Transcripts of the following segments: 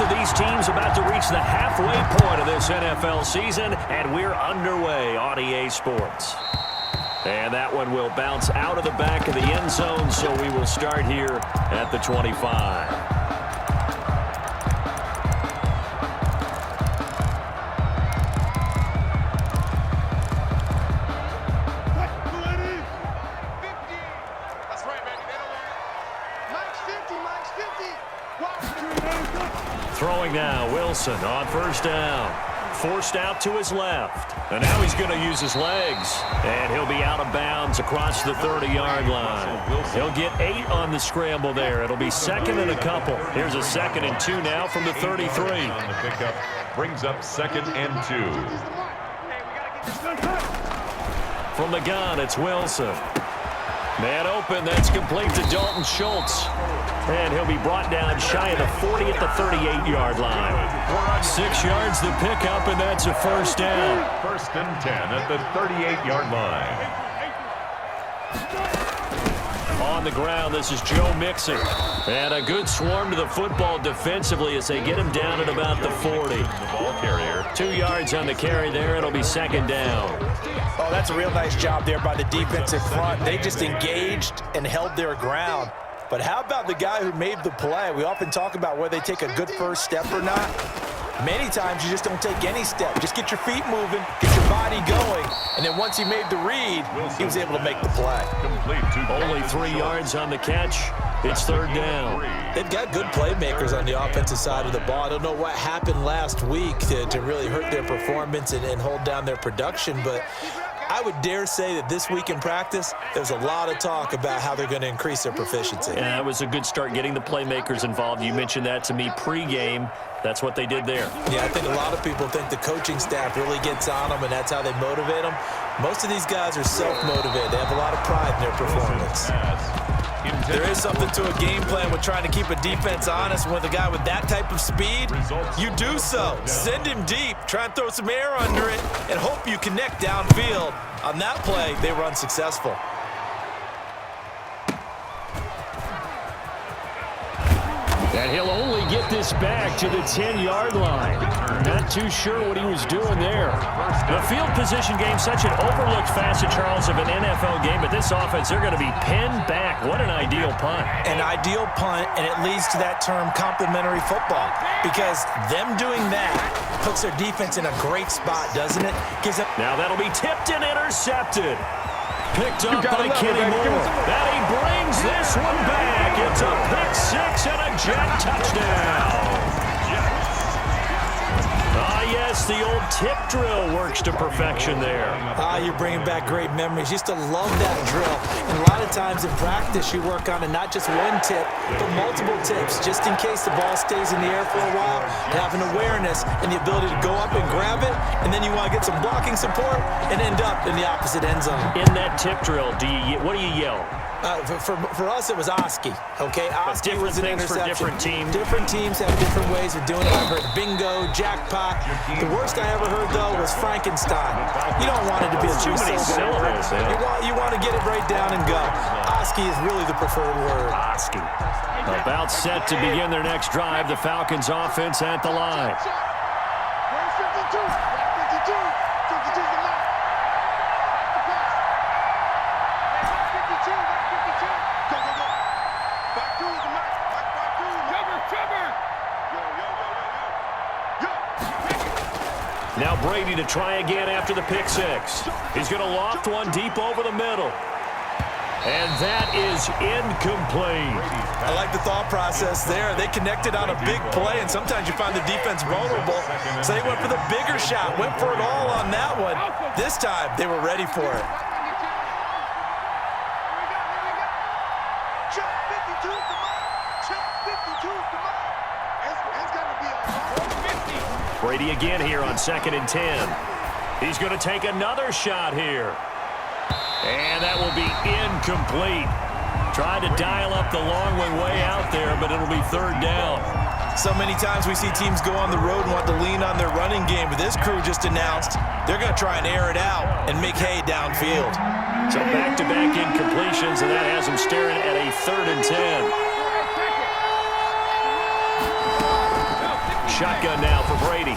of these teams about to reach the halfway point of this NFL season, and we're underway on EA Sports. And that one will bounce out of the back of the end zone, so we will start here at the 25. Throwing now, Wilson on first down. Forced out to his left. And now he's going to use his legs. And he'll be out of bounds across the 30-yard line. He'll get 8 on the scramble there. It'll be second and a couple. Here's a 2nd and 2 now from the 33. On the pickup brings up 2nd and 2. From the gun, it's Wilson. Man open, that's complete to Dalton Schultz. And he'll be brought down shy of the 40 at the 38-yard line. 6 yards the pickup, and that's a first down. 1st and 10 at the 38-yard line. On the ground, this is Joe Mixon. And a good swarm to the football defensively as they get him down at about the 40. The ball carrier. 2 yards on the carry there. It'll be 2nd down. Oh, that's a real nice job there by the defensive front. They just engaged and held their ground. But how about the guy who made the play? We often talk about whether they take a good first step or not. Many times you just don't take any step. Just get your feet moving, get your body going, and then once he made the read, he was able to make the play. Only 3 yards on the catch. It's 3rd down. They've got good playmakers on the offensive side of the ball. I don't know what happened last week to really hurt their performance and hold down their production, but I would dare say that this week in practice, there's a lot of talk about how they're going to increase their proficiency. Yeah, it was a good start getting the playmakers involved. You mentioned that to me pregame. That's what they did there. Yeah, I think a lot of people think the coaching staff really gets on them, and that's how they motivate them. Most of these guys are self-motivated. They have a lot of pride in their performance. There is something to a game plan with trying to keep a defense honest. With a guy with that type of speed, you do so. Send him deep, try and throw some air under it, and hope you connect downfield. On that play, they were unsuccessful. And he'll only get this back to the 10-yard line. Not too sure what he was doing there. The field position game, such an overlooked facet, Charles, of an NFL game. But this offense, they're going to be pinned back. What an ideal punt. An ideal punt, and it leads to that term complementary football. Because them doing that puts their defense in a great spot, doesn't it? Now that'll be tipped and intercepted. Picked up by Kenny Moore. That he brings this one back. It's a pick 6 and a jet touchdown. Yes, the old tip drill works to perfection there. You're bringing back great memories. Used to love that drill. And a lot of times in practice, you work on it, not just one tip, but multiple tips, just in case the ball stays in the air for a while, to have an awareness and the ability to go up and grab it, and then you want to get some blocking support and end up in the opposite end zone. In that tip drill, what do you yell? For us, it was Oski. Okay, Oski was an interception. For different teams. Different teams have different ways of doing it. I've heard bingo, jackpot. The worst I ever heard, though, was Frankenstein. You don't want it to be too many syllables. You want to get it right down and go. Oski is really the preferred word. Oski. About set to begin their next drive. The Falcons offense at the line. Now Brady to try again after the pick 6. He's going to loft one deep over the middle. And that is incomplete. I like the thought process there. They connected on a big play, and sometimes you find the defense vulnerable. So they went for the bigger shot, went for it all on that one. This time, they were ready for it. Brady again here on 2nd and 10. He's going to take another shot here. And that will be incomplete. Trying to dial up the long one way out there, but it'll be 3rd down. So many times we see teams go on the road and want to lean on their running game, but this crew just announced they're going to try and air it out and make hay downfield. So back-to-back incompletions, and that has them staring at a 3rd and 10. shotgun now for Brady.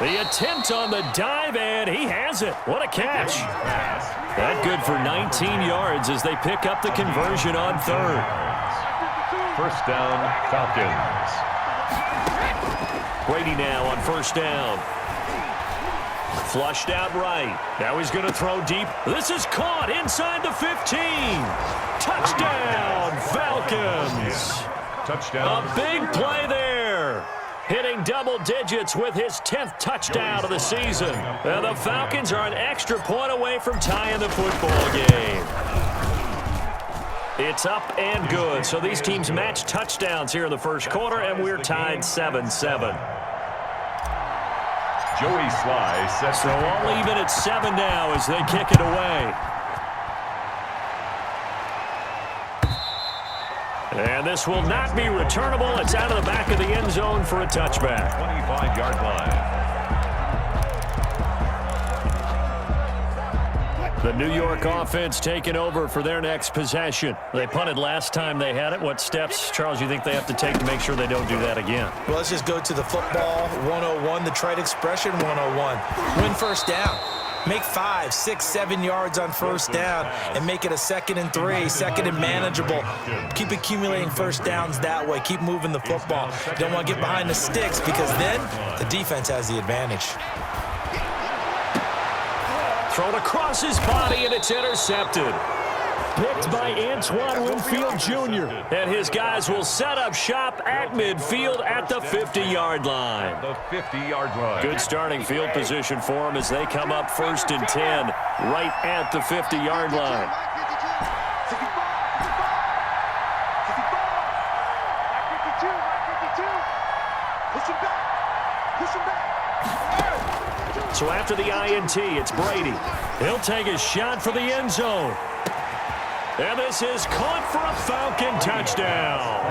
The attempt on the dive, and he has it. What a catch. That good for 19 yards as they pick up the conversion on third. First down, Falcons. Brady now on first down. Flushed out right. Now he's going to throw deep. This is caught inside the 15. Touchdown, Falcons. Touchdown. A big play there. Hitting double digits with his 10th touchdown of the season. And the Falcons are an extra point away from tying the football game. It's up and good. So these teams match touchdowns here in the first quarter, and we're tied 7-7. Joey Sly sets so all even at 7 now as they kick it away. And this will not be returnable. It's out of the back of the end zone for a touchback. 25-yard line. The New York offense taking over for their next possession. They punted last time they had it. What steps, Charles, you think they have to take to make sure they don't do that again? Well, let's just go to the football 101, the trite expression 101. Win first down. Make 5, 6, 7 yards on first down and make it a 2nd and 3, 2nd and manageable. Keep accumulating first downs that way. Keep moving the football. You don't want to get behind the sticks because then the defense has the advantage. Thrown across his body, and it's intercepted. Picked by Antoine Winfield Jr. And his guys will set up shop at midfield at the 50-yard line. The 50-yard line. Good starting field position for them as they come up 1st and 10 right at the 50-yard line. So after the INT, it's Brady. He'll take a shot for the end zone. And this is caught for a Falcon touchdown.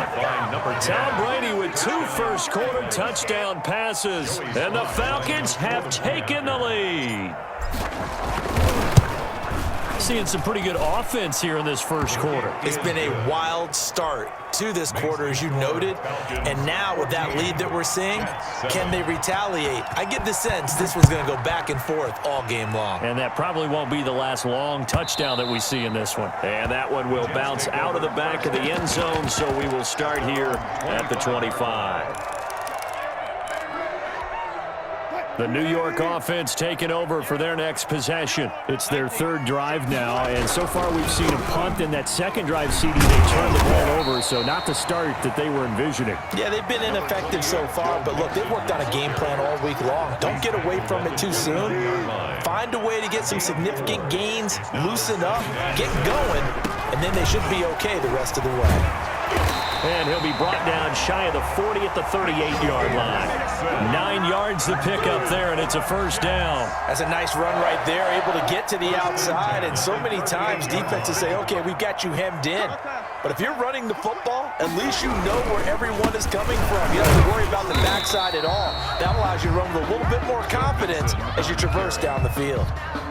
Tom Brady with 2 first-quarter touchdown passes. And the Falcons have taken the lead. Seeing some pretty good offense here in this first quarter. It's been a wild start to this quarter, as you noted. And now with that lead that we're seeing, can they retaliate? I get the sense this one's going to go back and forth all game long. And that probably won't be the last long touchdown that we see in this one. And that one will bounce out of the back of the end zone, so we will start here at the 25. The New York offense taking over for their next possession. It's their 3rd drive now, and so far we've seen a punt. In that second drive, CD, they turned the ball over, so not the start that they were envisioning. Yeah, they've been ineffective so far, but look, they've worked on a game plan all week long. Don't get away from it too soon. Find a way to get some significant gains, loosen up, get going, and then they should be okay the rest of the way. And he'll be brought down shy of the 40 at the 38-yard line. 9 yards to pick up there, and it's a first down. That's a nice run right there, able to get to the outside. And so many times defenses say, okay, we've got you hemmed in. But if you're running the football, at least you know where everyone is coming from. You don't have to worry about the backside at all. That allows you to run with a little bit more confidence as you traverse down the field.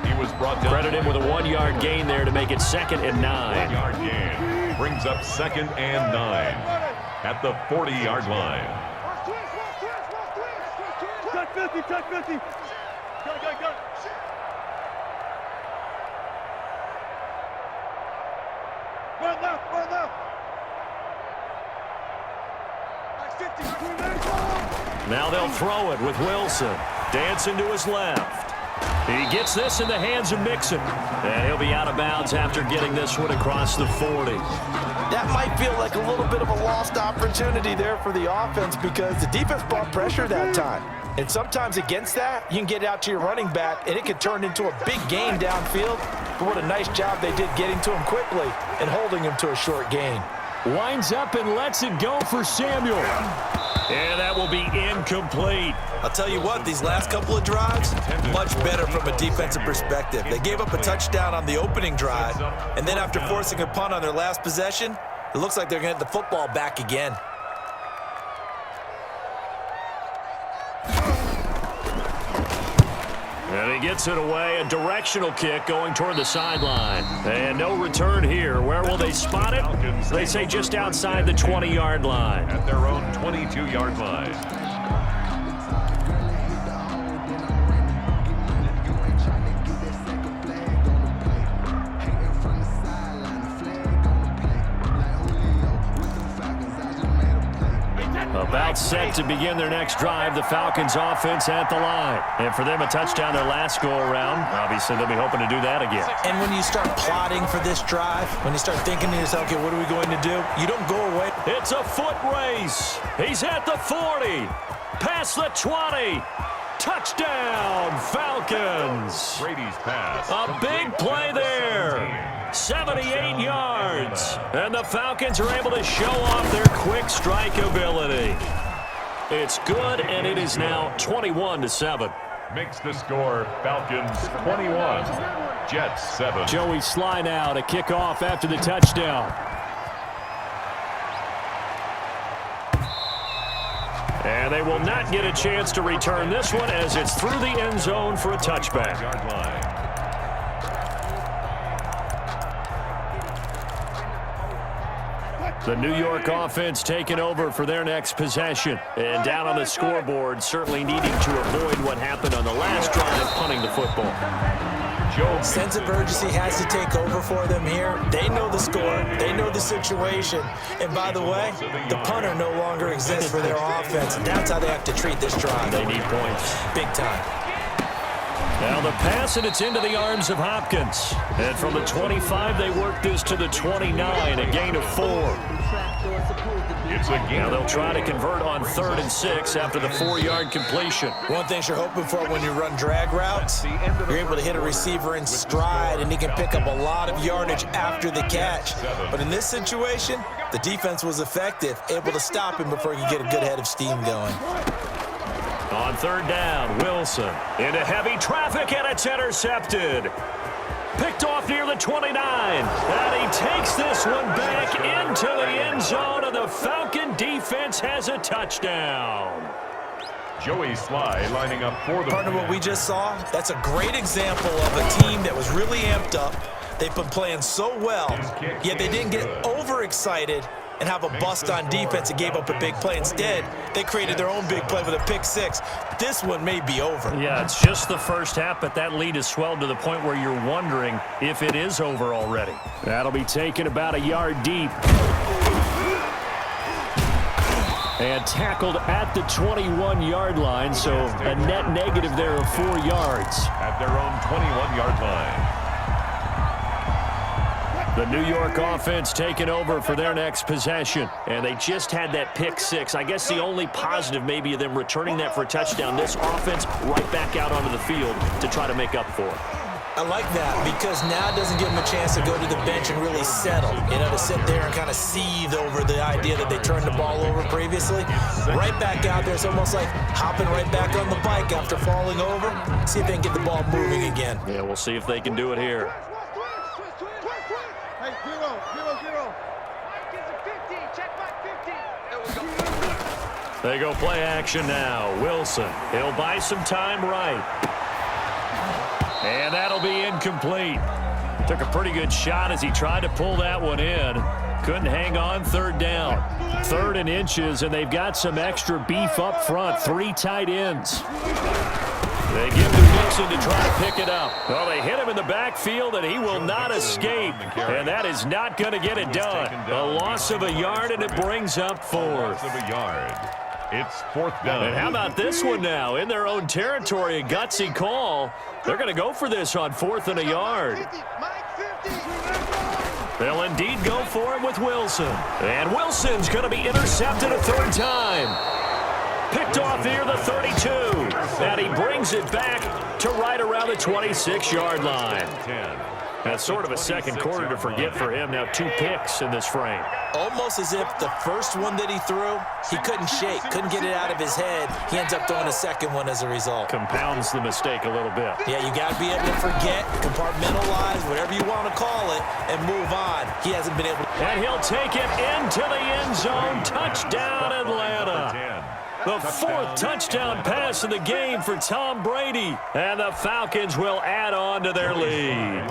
He was brought down. Credited with a 1-yard gain there to make it 2nd and 9. 1-yard gain. Brings up 2nd and 9 at the 40-yard line. Touch 50, touch 50. Go. Run left. Now they'll throw it with Wilson. Dancing to his left. He gets this in the hands of Mixon. And he'll be out of bounds after getting this one across the 40. That might feel like a little bit of a lost opportunity there for the offense because the defense brought pressure that time. And sometimes against that, you can get out to your running back, and it can turn into a big gain downfield. But what a nice job they did getting to him quickly and holding him to a short gain. Winds up and lets it go for Samuel. And that will be incomplete. I'll tell you what, these last couple of drives, much better from a defensive perspective. They gave up a touchdown on the opening drive, and then after forcing a punt on their last possession, it looks like they're going to get the football back again. And he gets it away, a directional kick going toward the sideline. And no return here. Where will they spot it? They say just outside the 20-yard line. At their own 22-yard line. About set to begin their next drive, the Falcons offense at the line. And for them, a touchdown their last go-around. Obviously, they'll be hoping to do that again. And when you start plotting for this drive, when you start thinking to yourself, okay, what are we going to do? You don't go away. It's a foot race. He's at the 40, past the 20. Touchdown, Falcons. Brady's pass. A big play there. 78 yards. And the Falcons are able to show off their quick strike ability. It's good, and it is now 21-7. Makes the score Falcons 21, Jets 7. Joey Sly now to kick off after the touchdown. And they will not get a chance to return this one as it's through the end zone for a touchback. Yard line. The New York offense taking over for their next possession. And down on the scoreboard, certainly needing to avoid what happened on the last drive, punting the football. Sense of urgency has to take over for them here. They know the score. They know the situation. And by the way, the punter no longer exists for their offense. And that's how they have to treat this drive. They need points. Big time. Now the pass, and it's into the arms of Hopkins. And from the 25, they work this to the 29, a gain of 4. It's a gain. Now they'll try to convert on 3rd and 6 after the 4-yard completion. One thing you're hoping for when you run drag routes, you're able to hit a receiver in stride, and he can pick up a lot of yardage after the catch. But in this situation, the defense was effective, able to stop him before he could get a good head of steam going. On 3rd down, Wilson into heavy traffic, and it's intercepted. Picked off near the 29, and he takes this one back into the end zone, and the Falcon defense has a touchdown. Joey Sly lining up for the Partner, what we just saw, that's a great example of a team that was really amped up. They've been playing so well, yet they didn't get overexcited and have a bust on defense and gave up a big play. Instead, they created their own big play with a pick 6. This one may be over. Yeah, it's just the first half, but that lead has swelled to the point where you're wondering if it is over already. That'll be taken about a yard deep. And tackled at the 21-yard line, so a net negative there of 4 yards. At their own 21-yard line. The New York offense taking over for their next possession. And they just had that pick 6. I guess the only positive maybe of them returning that for a touchdown. This offense right back out onto the field to try to make up for it. I like that because now it doesn't give them a chance to go to the bench and really settle. You know, to sit there and kind of seethe over the idea that they turned the ball over previously. Right back out there. It's almost like hopping right back on the bike after falling over. See if they can get the ball moving again. Yeah, we'll see if they can do it here. Hey, 0-0-0. They go play action now. Wilson, he'll buy some time right. And that'll be incomplete. Took a pretty good shot as he tried to pull that one in. Couldn't hang on 3rd down. 3rd and inches, and they've got some extra beef up front. 3 tight ends. They give to Mixon to try to pick it up. Well, they hit him in the backfield, and he will not escape. And that is not going to get it done. A loss of a yard, and it brings up 4th. Loss of a yard. It's 4th down. And how about this one now? In their own territory, a gutsy call. They're going to go for this on 4th and a yard. They'll indeed go for it with Wilson. And Wilson's going to be intercepted a 3rd time. Picked off near the 32. And he brings it back to right around the 26-yard line. That's sort of a second quarter to forget for him. Now 2 picks in this frame. Almost as if the first one that he threw, he couldn't shake, couldn't get it out of his head. He ends up throwing a second one as a result. Compounds the mistake a little bit. Yeah, you got to be able to forget, compartmentalize, whatever you want to call it, and move on. He hasn't been able to. And he'll take it into the end zone. Touchdown, Atlanta. The fourth touchdown pass of the game for Tom Brady. And the Falcons will add on to their lead.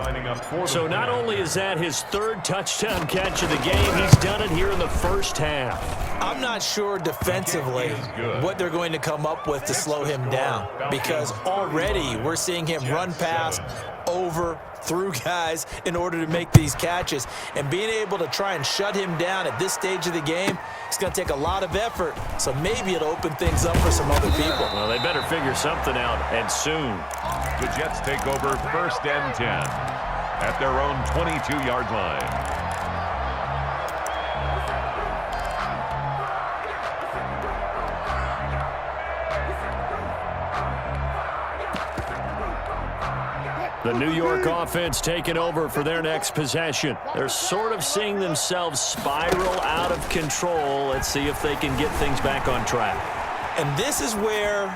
So not only is that his third touchdown catch of the game, he's done it here in the first half. I'm not sure defensively what they're going to come up with to slow him down, because already we're seeing him run past, over, through guys in order to make these catches. And being able to try and shut him down at this stage of the game, it's going to take a lot of effort. So maybe it'll open things up for some other people. Well, they better figure something out, and soon. The Jets take over 1st and 10 at their own 22-yard line. The New York offense taking over for their next possession. They're sort of seeing themselves spiral out of control. Let's see if they can get things back on track. And this is where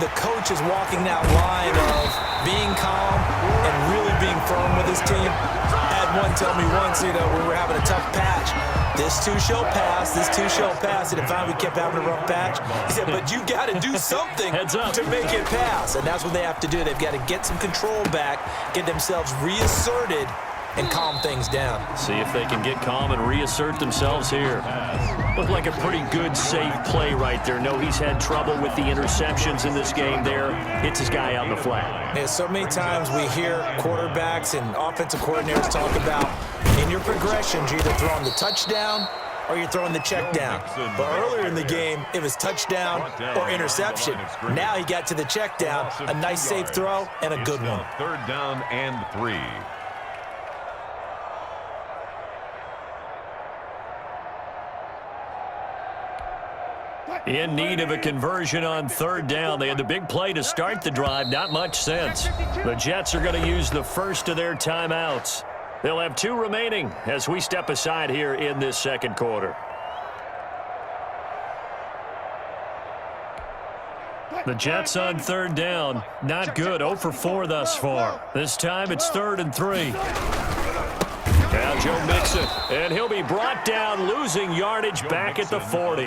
the coach is walking that line of being calm and really being firm with his team. I had one tell me once, we were having a tough patch. This too shall pass, this too shall pass. And if we kept having a rough patch, he said, but you got to do something to make it pass. And that's what they have to do. They've got to get some control back, get themselves reasserted, and calm things down. See if they can get calm and reassert themselves here. Looked like a pretty good, safe play right there. No, he's had trouble with the interceptions in this game there. Hits his guy out in the flat. Yeah, so many times we hear quarterbacks and offensive coordinators talk about in your progressions, you're either throwing the touchdown or you're throwing the check down. But earlier in the game, it was touchdown or interception. Now he got to the check down, a nice safe throw, and a good one. 3rd down and 3. In need of a conversion on 3rd down. They had the big play to start the drive. Not much sense. The Jets are going to use the first of their timeouts. They'll have 2 remaining as we step aside here in this second quarter. The Jets on 3rd down. Not good. 0 for 4 thus far. This time it's 3rd and 3. Now Joe Mixon, and he'll be brought down, losing yardage back at the 40.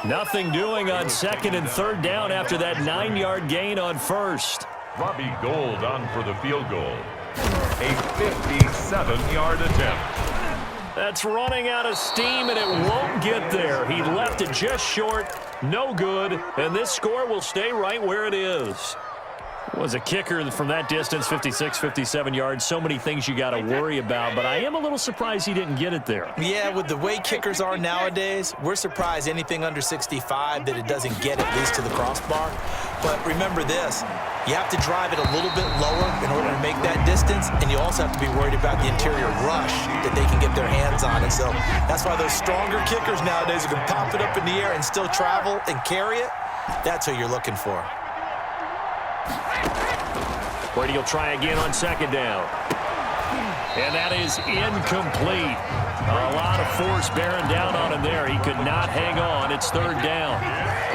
Nothing doing on 2nd and 3rd down after that 9-yard gain on 1st. Robbie Gould on for the field goal. A 57-yard attempt. That's running out of steam, and it won't get there. He left it just short, no good, and this score will stay right where it is. Was a kicker from that distance, 56, 57 yards. So many things you got to worry about, but I am a little surprised he didn't get it there. Yeah, with the way kickers are nowadays, we're surprised anything under 65 that it doesn't get at least to the crossbar. But remember this, you have to drive it a little bit lower in order to make that distance, and you also have to be worried about the interior rush that they can get their hands on. And so that's why those stronger kickers nowadays who can pop it up in the air and still travel and carry it, that's who you're looking for. Brady will try again on 2nd down. And that is incomplete. A lot of force bearing down on him there. He could not hang on. It's 3rd down.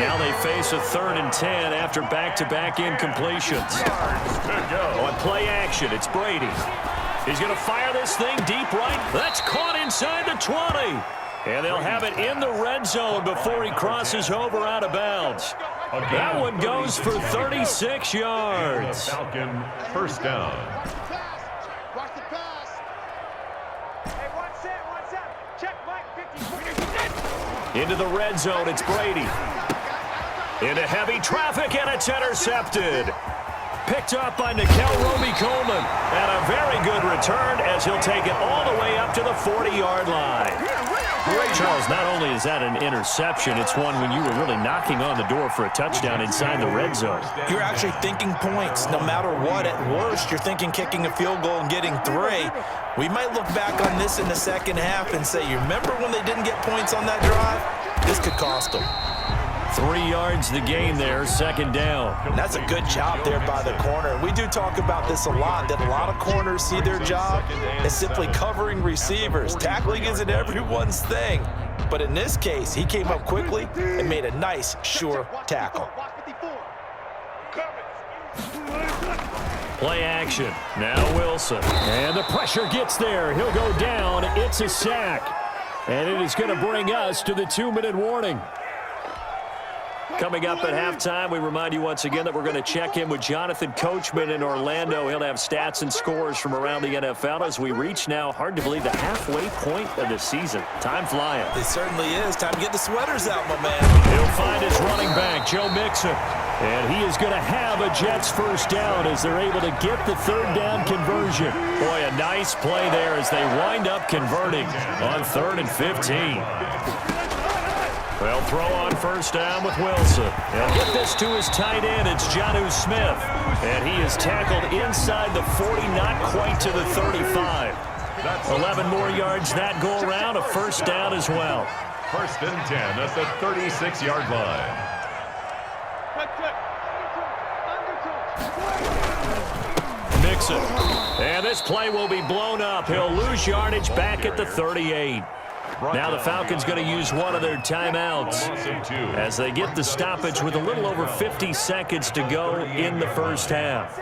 Now they face a 3rd and 10 after back-to-back incompletions. On play action, it's Brady. He's going to fire this thing deep right. That's caught inside the 20. And they'll have it in the red zone before he crosses over out of bounds. That one goes for 36 yards. Falcon 1st down. Watch the pass. Hey, one set. Check Mike 50. Into the red zone, it's Brady. Into heavy traffic, and it's intercepted. Picked up by Nikel Roby-Coleman. And a very good return as he'll take it all the way up to the 40-yard line. Charles, not only is that an interception, it's one when you were really knocking on the door for a touchdown inside the red zone. You're actually thinking points. No matter what, at worst, you're thinking kicking a field goal and getting 3. We might look back on this in the second half and say, you remember when they didn't get points on that drive? This could cost them. 3 yards the gain there, 2nd down. And that's a good job there by the corner. We do talk about this a lot, that a lot of corners see their job as simply covering receivers. Tackling isn't everyone's thing. But in this case, he came up quickly and made a nice, sure tackle. Play action. Now Wilson. And the pressure gets there. He'll go down. It's a sack. And it is going to bring us to the 2-minute warning. Coming up at halftime, we remind you once again that we're going to check in with Jonathan Coachman in Orlando. He'll have stats and scores from around the NFL as we reach now, hard to believe, the halfway point of the season. Time flying. It certainly is. Time to get the sweaters out, my man. He'll find his running back, Joe Mixon. And he is going to have a Jets first down as they're able to get the third down conversion. Boy, a nice play there as they wind up converting on 3rd and 15. They'll throw on first down with Wilson. And get this to his tight end. It's Jonnu Smith. And he is tackled inside the 40, not quite to the 35. 11 more yards that go around, a first down as well. 1st and 10. That's the 36-yard line. Mixon. And this play will be blown up. He'll lose yardage back at the 38. Now the Falcons going to use one of their timeouts as they get the stoppage with a little over 50 seconds to go in the first half.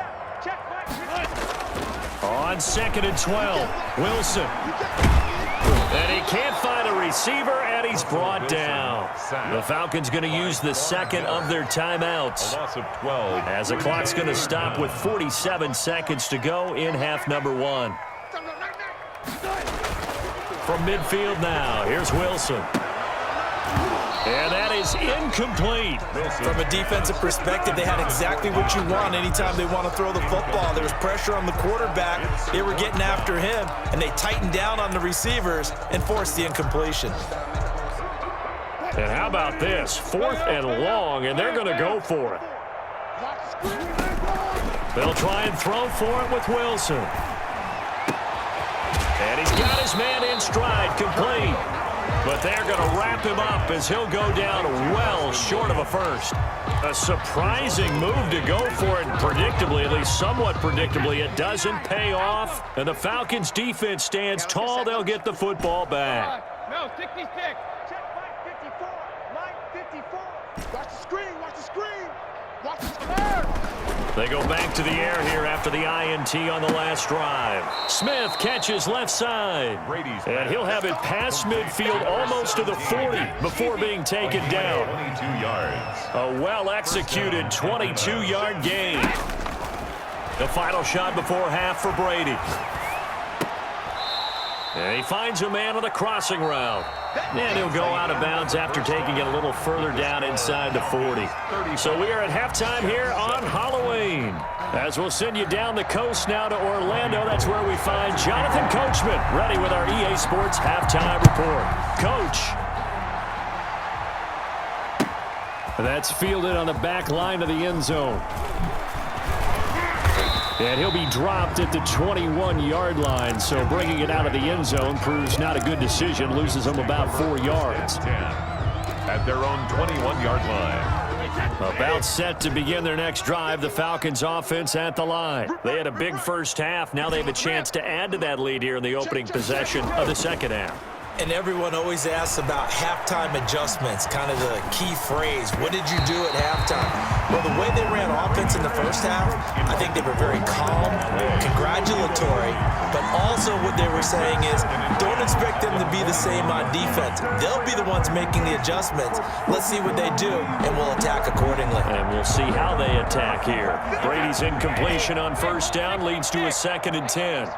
On 2nd and 12, Wilson. And he can't find a receiver, and he's brought down. The Falcons going to use the second of their timeouts as the clock's going to stop with 47 seconds to go in half number 1. From midfield now, here's Wilson. And that is incomplete. From a defensive perspective, they had exactly what you want anytime they want to throw the football. There was pressure on the quarterback. They were getting after him, and they tightened down on the receivers and forced the incompletion. And how about this? 4th and long, and they're going to go for it. They'll try and throw for it with Wilson. And he's got his man in stride, complete. But they're going to wrap him up as he'll go down well short of a first. A surprising move to go for it, predictably, at least somewhat predictably. It doesn't pay off, and the Falcons' defense stands tall. They'll get the football back. No, 66. Check Mike 54. Mike 54. Watch the screen. Watch the screen. Watch the screen. They go back to the air here after the INT on the last drive. Smith catches left side. And he'll have it past midfield almost to the 40 before being taken down. 22 yards. A well-executed 22-yard gain. The final shot before half for Brady. And he finds a man on the crossing route. And he'll go out of bounds after taking it a little further down inside the 40. So we are at halftime here on Halloween. As we'll send you down the coast now to Orlando, that's where we find Jonathan Coachman, ready with our EA Sports halftime report. Coach. That's fielded on the back line of the end zone. And he'll be dropped at the 21-yard line, so bringing it out of the end zone proves not a good decision, loses them about 4 yards. At their own 21-yard line. About set to begin their next drive, the Falcons offense at the line. They had a big first half. Now they have a chance to add to that lead here in the opening possession of the second half. And everyone always asks about halftime adjustments, kind of the key phrase. What did you do at halftime? Well, the way they ran offense in the first half, I think they were very calm, congratulatory, but also what they were saying is don't expect them to be the same on defense. They'll be the ones making the adjustments. Let's see what they do, and we'll attack accordingly. And we'll see how they attack here. Brady's incompletion on first down leads to a 2nd and 10.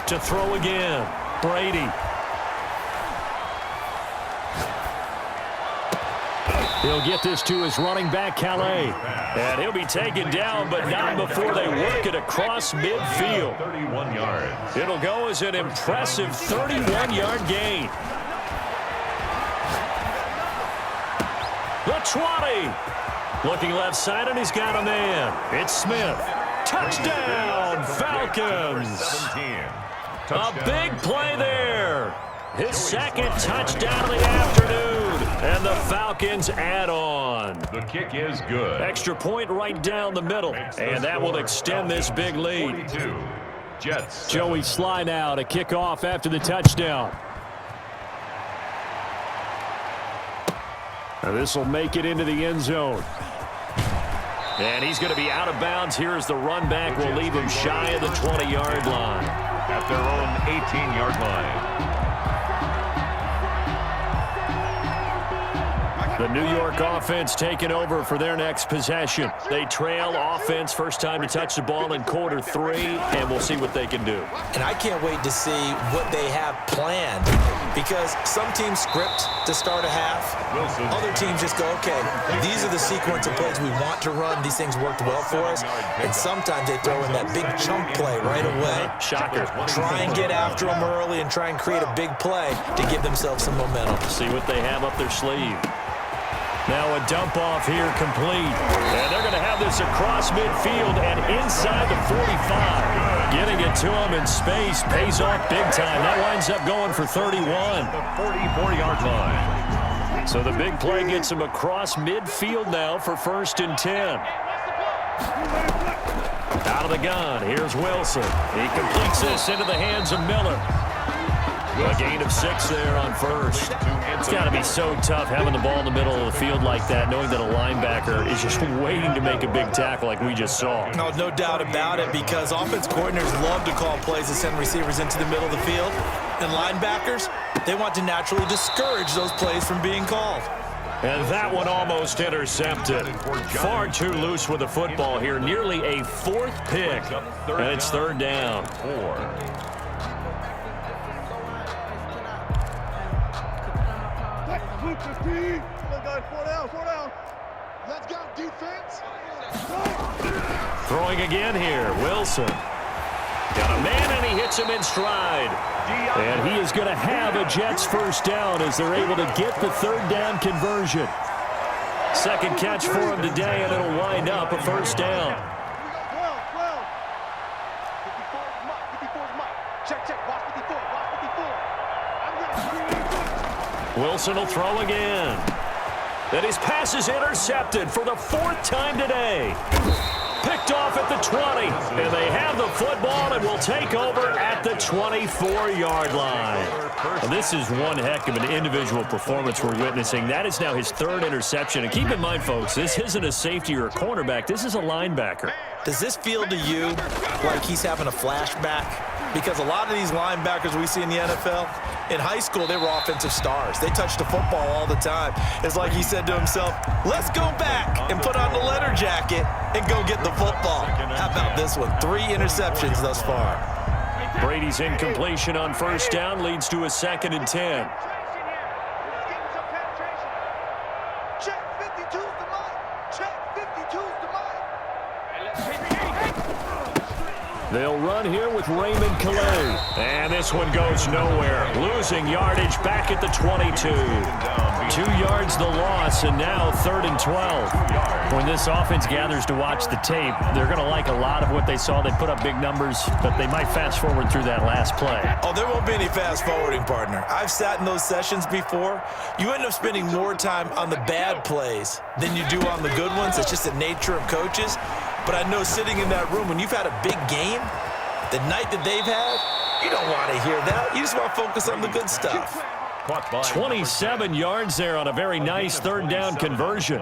To throw again, Brady. He'll get this to his running back, Calais. And he'll be taken down, but not before they work it across midfield. 31 yards. It'll go as an impressive 31-yard gain. The 20. Looking left side, and he's got a man. It's Smith. Touchdown, Falcons. 17. A big play there. His second touchdown of the afternoon. And the Falcons add on. The kick is good. Extra point right down the middle. And that will extend this big lead. 42. Jets. Joey Sly now to kick off after the touchdown. Now this will make it into the end zone. And he's going to be out of bounds here as the run back will leave him shy of the 20-yard line. At their own 18-yard line. The New York offense taking over for their next possession. They trail offense first time to touch the ball in quarter 3, and we'll see what they can do. And I can't wait to see what they have planned, because some teams script to start a half. Other teams just go, okay, these are the sequence of plays we want to run. These things worked well for us. And sometimes they throw in that big chunk play right away. Shocker. Try and get after them early and try and create a big play to give themselves some momentum. See what they have up their sleeve. Now a dump off here complete. And they're going to have this across midfield and inside the 45. Getting it to him in space pays off big time. That winds up going for 31. The 44-yard line. So the big play gets him across midfield now for 1st and 10. Out of the gun, here's Wilson. He completes this into the hands of Miller. A gain of 6 there on first. It's got to be so tough having the ball in the middle of the field like that, knowing that a linebacker is just waiting to make a big tackle like we just saw. No doubt about it, because offense coordinators love to call plays that send receivers into the middle of the field. And linebackers, they want to naturally discourage those plays from being called. And that one almost intercepted. Far too loose with the football here. Nearly a 4th pick. And it's 3rd down. 4. Four down. Let's go, defense. Throwing again here, Wilson. Got a man, and he hits him in stride. And he is going to have a Jets 1st down as they're able to get the 3rd down conversion. 2nd catch for him today, and it'll wind up a 1st down. 54 is Mike. Check. Watch 54. Wilson will throw again. And his pass is intercepted for the 4th time today. Picked off at the 20. And they have the football and will take over at the 24-yard line. And this is one heck of an individual performance we're witnessing. That is now his 3rd interception. And keep in mind, folks, this isn't a safety or a cornerback. This is a linebacker. Does this feel to you like he's having a flashback? Because a lot of these linebackers we see in the NFL, in high school, they were offensive stars. They touched the football all the time. It's like he said to himself, let's go back and put on the letter jacket and go get the football. How about this one? 3 interceptions thus far. Brady's incompletion on 1st down leads to a 2nd and 10. Check 52's the Mike. Check 52's the Mike. They'll run here with Raymond Calais. And this one goes nowhere. Losing yardage back at the 22. 2 yards the loss, and now 3rd and 12. When this offense gathers to watch the tape, they're going to like a lot of what they saw. They put up big numbers, but they might fast forward through that last play. Oh, there won't be any fast forwarding, partner. I've sat in those sessions before. You end up spending more time on the bad plays than you do on the good ones. It's just the nature of coaches. But I know sitting in that room, when you've had a big game, the night that they've had, you don't want to hear that. You just want to focus on the good stuff. 27 yards there on a very nice 3rd down conversion.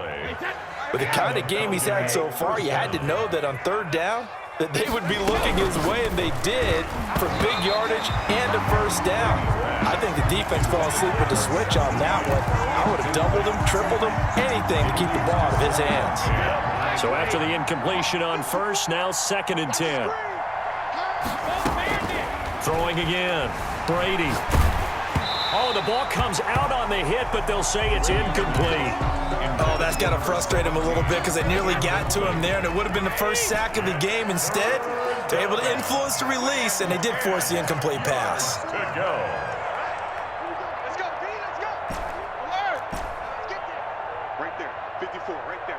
With the kind of game he's had so far, you had to know that on 3rd down, that they would be looking his way, and they did, for big yardage and a 1st down. I think the defense fell asleep with the switch on that one. I would have doubled him, tripled him, anything to keep the ball out of his hands. So after the incompletion on 1st, now 2nd and 10. Throwing again, Brady. Oh, the ball comes out on the hit, but they'll say it's incomplete. Oh, that's got to frustrate him a little bit, because they nearly got to him there, and it would have been the 1st sack of the game. Instead, they're able to influence the release, and they did force the incomplete pass. Good go. Let's go, B, let's go. Alert. Let's get there. Right there. 54, right there.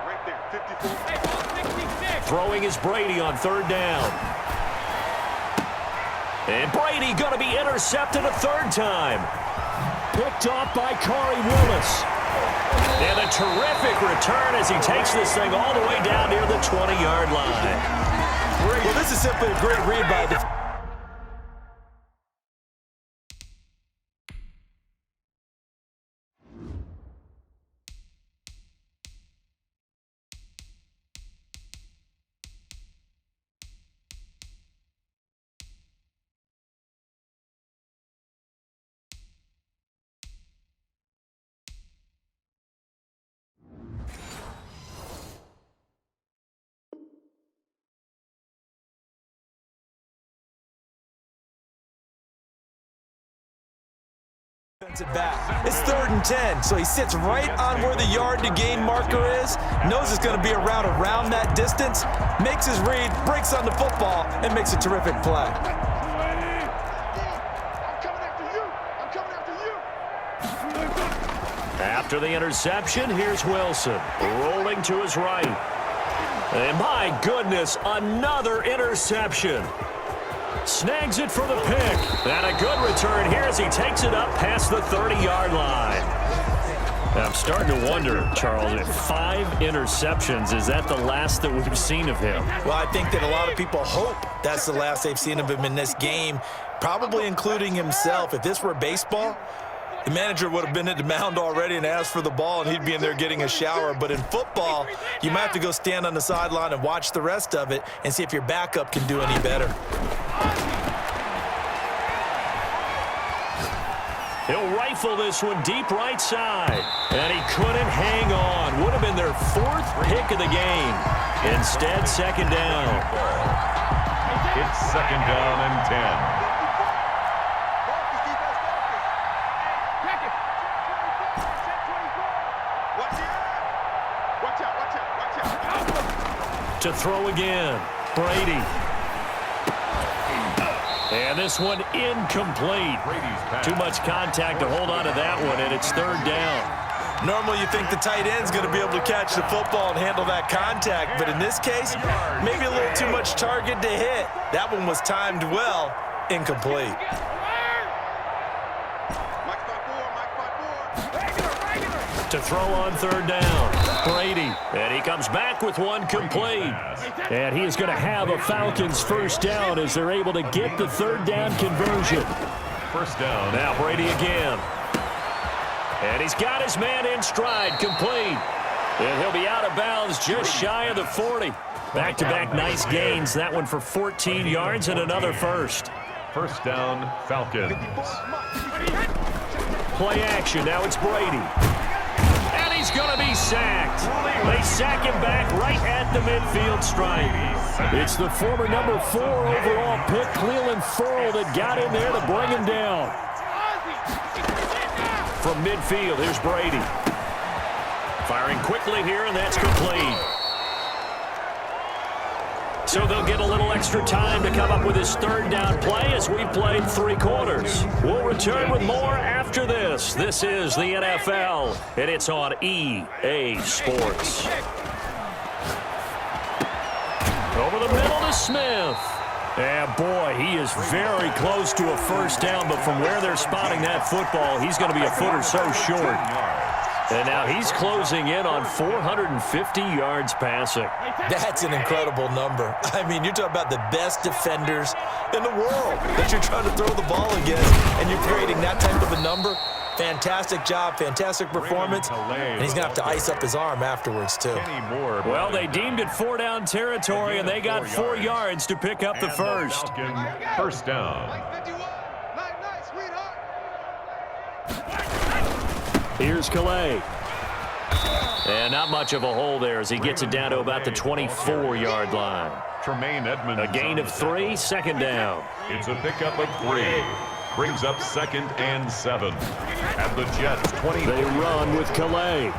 54. Hey, ball 66. Throwing is Brady on 3rd down. And Brady going to be intercepted a 3rd time. Picked off by Corey Willis. And a terrific return as he takes this thing all the way down near the 20-yard line. Well, this is simply a great read by the Back. It's 3rd and 10, so he sits right on where the yard-to-gain marker is, knows it's going to be a route around that distance, makes his read, breaks on the football, and makes a terrific play. After the interception, here's Wilson, rolling to his right. And my goodness, another interception. Snags it for the pick. And a good return here as he takes it up past the 30-yard line. I'm starting to wonder, Charles, if 5 interceptions, is that the last that we've seen of him? Well, I think that a lot of people hope that's the last they've seen of him in this game, probably including himself. If this were baseball, the manager would have been at the mound already and asked for the ball, and he'd be in there getting a shower. But in football, you might have to go stand on the sideline and watch the rest of it and see if your backup can do any better. He'll rifle this one deep right side. And he couldn't hang on. Would have been their 4th pick of the game. Instead, 2nd down. It's 2nd down and 10. To throw again, Brady. And this one incomplete. Too much contact to hold on to that one, and it's 3rd down. Normally you think the tight end's going to be able to catch the football and handle that contact, but in this case, maybe a little too much target to hit. That one was timed well, incomplete. To throw on 3rd down, Brady. And he comes back with one complete. And he is going to have a Falcons 1st down as they're able to get the 3rd down conversion. 1st down. Now Brady again. And he's got his man in stride, complete. And he'll be out of bounds just shy of the 40. Back-to-back nice gains. That one for 14 yards and another first. 1st down, Falcons. Play action. Now it's Brady. And he's going to be sacked. They sack him back right at the midfield stripe. It's the former number 4 overall pick, Cleveland Furl, that got in there to bring him down. From midfield, here's Brady. Firing quickly here, and that's complete. So they'll get a little extra time to come up with his 3rd down play as we've played 3 quarters. We'll return with more after this. This is the NFL, and it's on EA Sports. Over the middle to Smith. And boy, he is very close to a 1st down, but from where they're spotting that football, he's going to be a foot or so short. And now he's closing in on 450 yards passing. That's an incredible number. I mean, you're talking about the best defenders in the world that you're trying to throw the ball against, and you're creating that type of a number. Fantastic job, fantastic performance, and he's going to have to ice up his arm afterwards, too. Well, they deemed it 4-down territory, and they got 4 yards to pick up the first. 1st down. Here's Calais. And not much of a hole there as he gets it down to about the 24-yard line. Tremaine Edmonds. A gain of 3, 2nd down. It's a pickup of 3. Brings up 2nd and 7. At the Jets, 20. They run with Calais.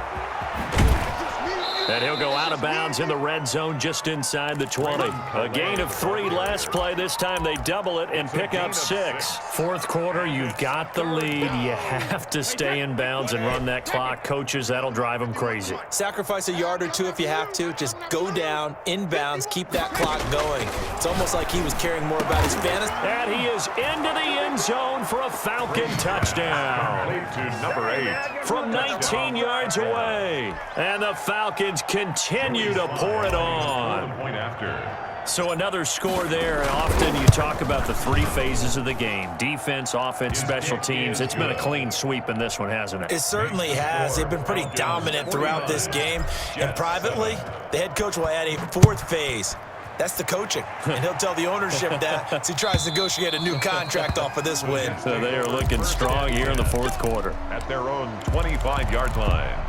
And he'll go out of bounds in the red zone just inside the 20. A gain of 3 last play. This time they double it and pick up 6. 4th quarter, you've got the lead. You have to stay in bounds and run that clock. Coaches, that'll drive them crazy. Sacrifice a yard or 2 if you have to. Just go down, in bounds, keep that clock going. It's almost like he was caring more about his fantasy. And he is into the end zone for a Falcon touchdown. To number 8. From 19 yards away. And the Falcons continue to pour it on. Point after. So another score there. Often you talk about the 3 phases of the game. Defense, offense, special teams. It's been a clean sweep in this one, hasn't it? It certainly has. They've been pretty dominant throughout this game. And privately, the head coach will add a 4th phase. That's the coaching. And he'll tell the ownership that as he tries to negotiate a new contract off of this win. So they are looking strong here in the 4th quarter. At their own 25-yard line.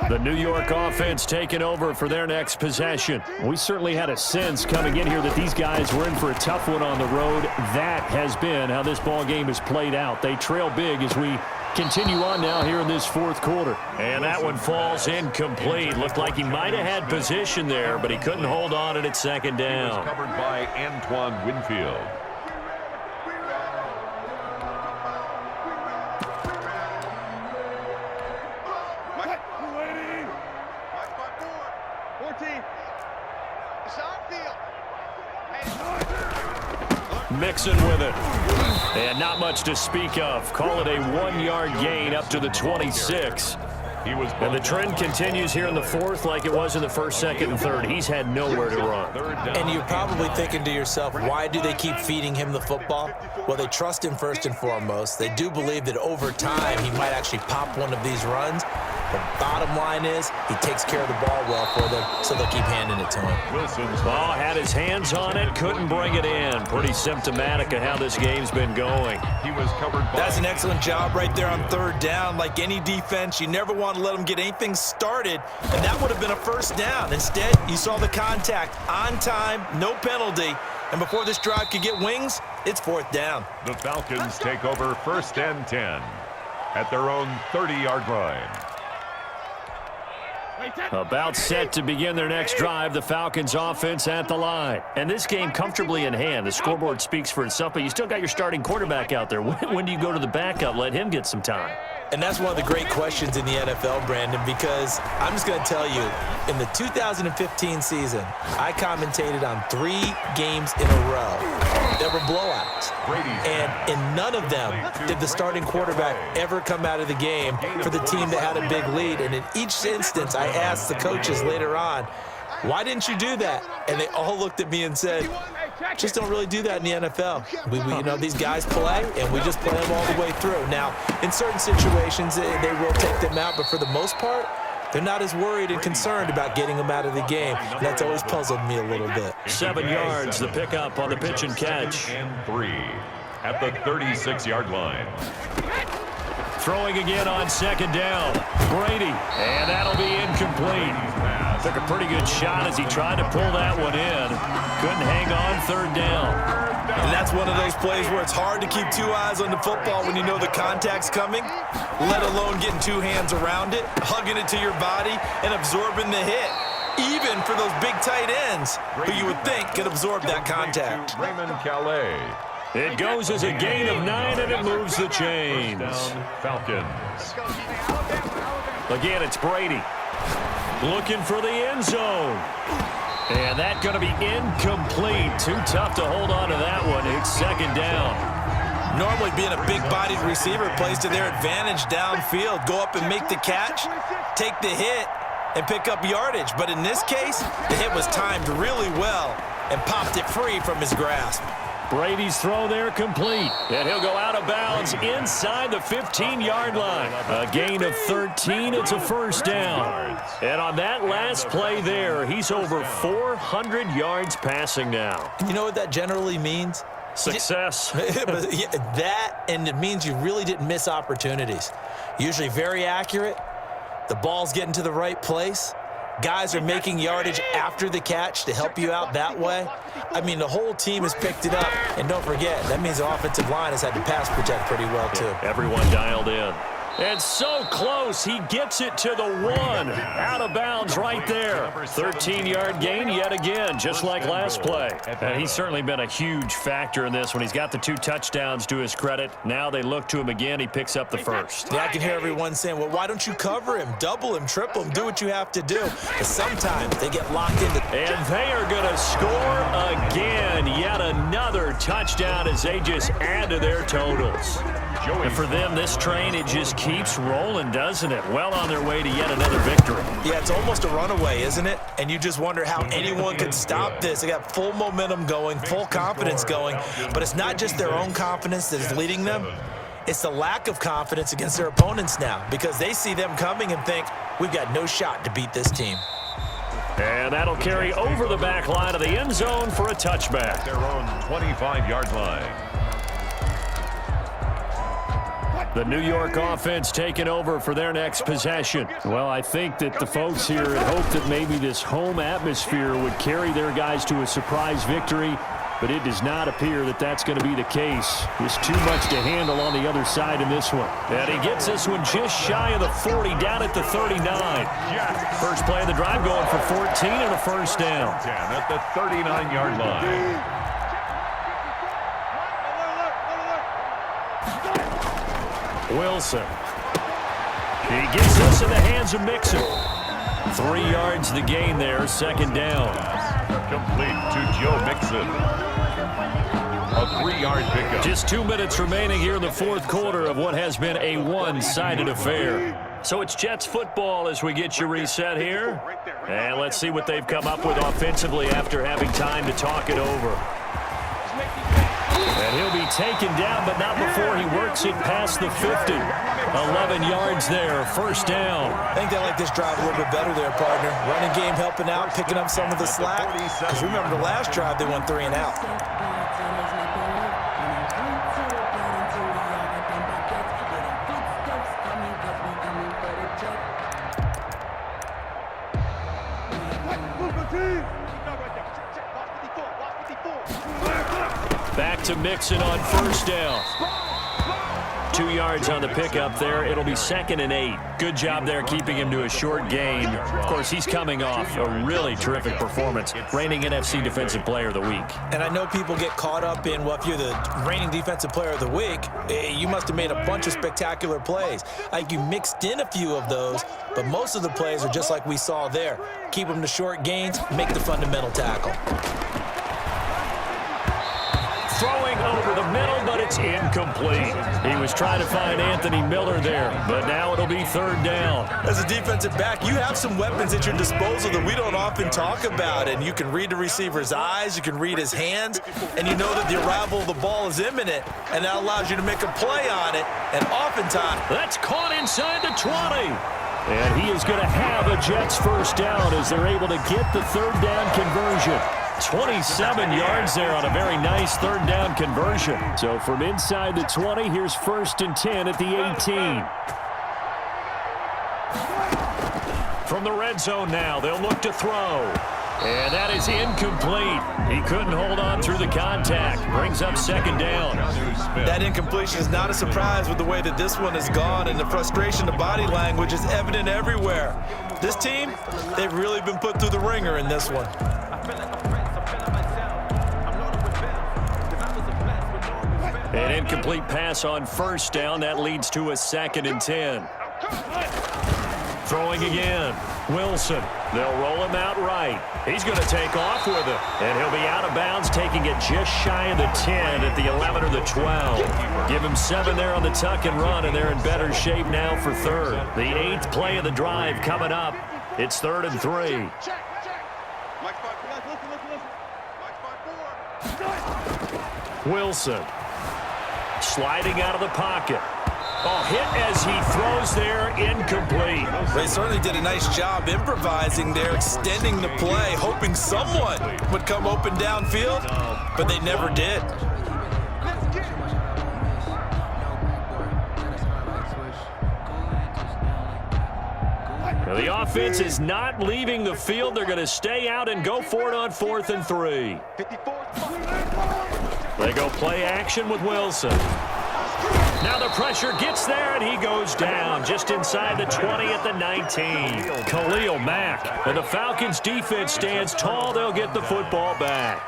The New York offense taking over for their next possession. We certainly had a sense coming in here that these guys were in for a tough one on the road. That has been how this ball game has played out. They trail big as we continue on now here in this fourth quarter. And that one falls incomplete. Looked like he might have had position there, but he couldn't hold on at second down. He was covered by Antoine Winfield. Mixon with it. And not much to speak of. Call it a 1-yard gain up to the 26. And the trend continues here in the fourth like it was in the first, second, and third. He's had nowhere to run. And you're probably thinking to yourself, why do they keep feeding him the football? Well, they trust him first and foremost. They do believe that over time he might actually pop one of these runs. The bottom line is he takes care of the ball well for them, so they'll keep handing it to him. Wilson's ball had his hands on it, couldn't bring it in. Pretty symptomatic of how this game's been going. He was covered by... That's an excellent job right there on third down. Like any defense, you never want to let them get anything started, and that would have been a first down. Instead, you saw the contact on time, no penalty, and before this drive could get wings, it's fourth down. The Falcons take over 1st and 10 at their own 30-yard line. About set to begin their next drive, the Falcons offense at the line. And this game comfortably in hand. The scoreboard speaks for itself, but you still got your starting quarterback out there. When do you go to the backup, let him get some time? And that's one of the great questions in the NFL, Brandon, because I'm just going to tell you, in the 2015 season, I commentated on 3 games in a row that were blowouts. And in none of them did the starting quarterback ever come out of the game for the team that had a big lead. And in each instance, I asked the coaches later on, why didn't you do that? And they all looked at me and said, just don't really do that in the NFL. You know, these guys play, and we just play them all the way through. Now, in certain situations, they will take them out, but for the most part, they're not as worried and concerned about getting them out of the game. And that's always puzzled me a little bit. 7 yards, the pickup on the pitch and catch. And 3 at the 36-yard line. Throwing again on second down. Brady, and that'll be incomplete. Took a pretty good shot as he tried to pull that one in. Couldn't hang on third down. And that's one of those plays where it's hard to keep 2 eyes on the football when you know the contact's coming, let alone getting 2 hands around it, hugging it to your body, and absorbing the hit, even for those big tight ends who you would think could absorb that contact. Raymond Calais. It goes as a gain of 9, and it moves the chains. Falcons. Again, it's Brady. Looking for the end zone. And that's going to be incomplete. Too tough to hold on to that one. It's second down. Normally being a big-bodied receiver plays to their advantage downfield. Go up and make the catch, take the hit, and pick up yardage. But in this case, the hit was timed really well and popped it free from his grasp. Brady's throw there complete. And he'll go out of bounds inside the 15-yard line. A gain of 13. It's a first down. And on that last play there, he's over 400 yards passing now. You know what that generally means? Success. That, and it means you really didn't miss opportunities. Usually very accurate. The ball's getting to the right place. Guys are making yardage after the catch to help you out that way. I mean, the whole team has picked it up. And don't forget, that means the offensive line has had to pass protect pretty well, too. Everyone dialed in. And so close, he gets it to the 1. Out of bounds right there. 13-yard gain yet again, just like last play. And he's certainly been a huge factor in this when he's got the 2 touchdowns to his credit. Now they look to him again. He picks up the first. Yeah, I can hear everyone saying, well, why don't you cover him, double him, triple him, do what you have to do. But sometimes they get locked into. And they are going to score again. Yet another touchdown as they just add to their totals. And for them, this train, it just keeps rolling, doesn't it? Well on their way to yet another victory. Yeah, it's almost a runaway, isn't it? And you just wonder how anyone could stop this. They got full momentum going, full confidence going. But it's not just their own confidence that is leading them. It's the lack of confidence against their opponents now because they see them coming and think, we've got no shot to beat this team. And that'll carry over the back line of the end zone for a touchback. Their own 25-yard line. The New York offense taking over for their next possession. Well, I think that the folks here had hoped that maybe this home atmosphere would carry their guys to a surprise victory, but it does not appear that that's going to be the case. There's too much to handle on the other side in this one. And he gets this one just shy of the 40, down at the 39. First play of the drive going for 14 and a first down. At the 39-yard line. Wilson. He gets this in the hands of Mixon. 3 yards the gain there, second down. Complete to Joe Mixon. A 3-yard pickup. Just 2 minutes remaining here in the fourth quarter of what has been a one-sided affair. So it's Jets football as we get you reset here. And let's see what they've come up with offensively after having time to talk it over. And he'll be taken down, but not before he works it past the 50. 11 yards there, first down. I think they like this drive a little bit better there, partner. Running game helping out, picking up some of the slack. Because remember the last drive, they went 3 and out. Back to Mixon on first down. 2 yards on the pickup there. It'll be 2nd and 8. Good job there keeping him to a short gain. Of course, he's coming off a really terrific performance. Reigning NFC Defensive Player of the Week. And I know people get caught up in, well, if you're the reigning Defensive Player of the Week, you must have made a bunch of spectacular plays. Like you mixed in a few of those, but most of the plays are just like we saw there. Keep them to short gains, make the fundamental tackle. Throwing over the middle, but it's incomplete. He was trying to find Anthony Miller there, but now it'll be 3rd down. As a defensive back, you have some weapons at your disposal that we don't often talk about, and you can read the receiver's eyes, you can read his hands, and you know that the arrival of the ball is imminent, and that allows you to make a play on it, and oftentimes... That's caught inside the 20. And he is going to have a Jets first down as they're able to get the 3rd down conversion. 27 yards there on a very nice 3rd down conversion. So from inside the 20, here's 1st and 10 at the 18. From the red zone now, they'll look to throw. And that is incomplete. He couldn't hold on through the contact. Brings up 2nd down. That incompletion is not a surprise with the way that this one has gone, and the frustration, the body language is evident everywhere. This team, they've really been put through the ringer in this one. An incomplete pass on first down. That leads to a 2nd and 10. Throwing again. Wilson. They'll roll him out right. He's going to take off with it. And he'll be out of bounds, taking it just shy of the 10 at the 11 or the 12. Give him 7 there on the tuck and run, and they're in better shape now for 3rd. The 8th play of the drive coming up. It's 3rd and 3. Wilson. Sliding out of the pocket. Oh, hit as he throws there, incomplete. They certainly did a nice job improvising there, extending the play, hoping someone would come open downfield, but they never did. Now the offense is not leaving the field. They're going to stay out and go for it on 4th and 3. They go play action with Wilson. Now the pressure gets there, and he goes down just inside the 20 at the 19. Khalil Mack. And the Falcons defense stands tall. They'll get the football back.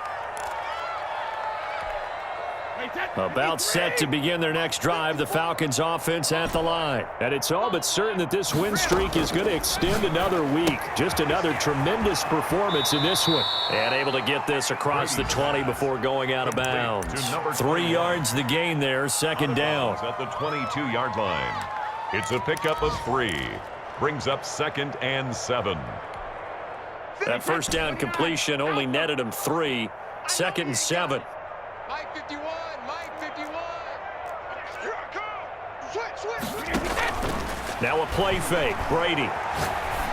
About set to begin their next drive, the Falcons offense at the line. And it's all but certain that this win streak is going to extend another week. Just another tremendous performance in this one. And able to get this across the 20 before going out of bounds. 3 yards the gain there, 2nd down. At the 22-yard line. It's a pickup of 3. Brings up 2nd and 7. That first down completion only netted him 3. 2nd and 7. Mike 51, Mike 51. Now a play fake. Brady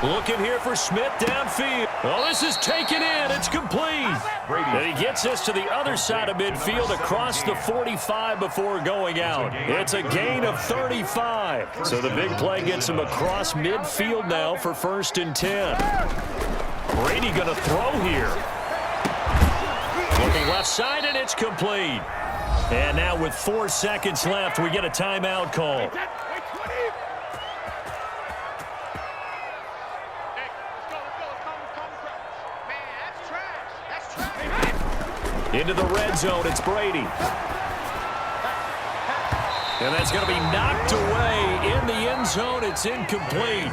looking here for Smith downfield. Oh, this is taken in. It's complete. And he gets this to the other side of midfield across the 45 before going out. It's a gain of 35. So the big play gets him across midfield now for 1st and 10. Brady going to throw here. Looking left side, and it's complete. And now with 4 seconds left, we get a timeout call. Into the red zone, it's Brady. And that's going to be knocked away in the end zone. It's incomplete.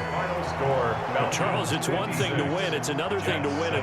Now, Charles, it's one thing to win. It's another thing to win it.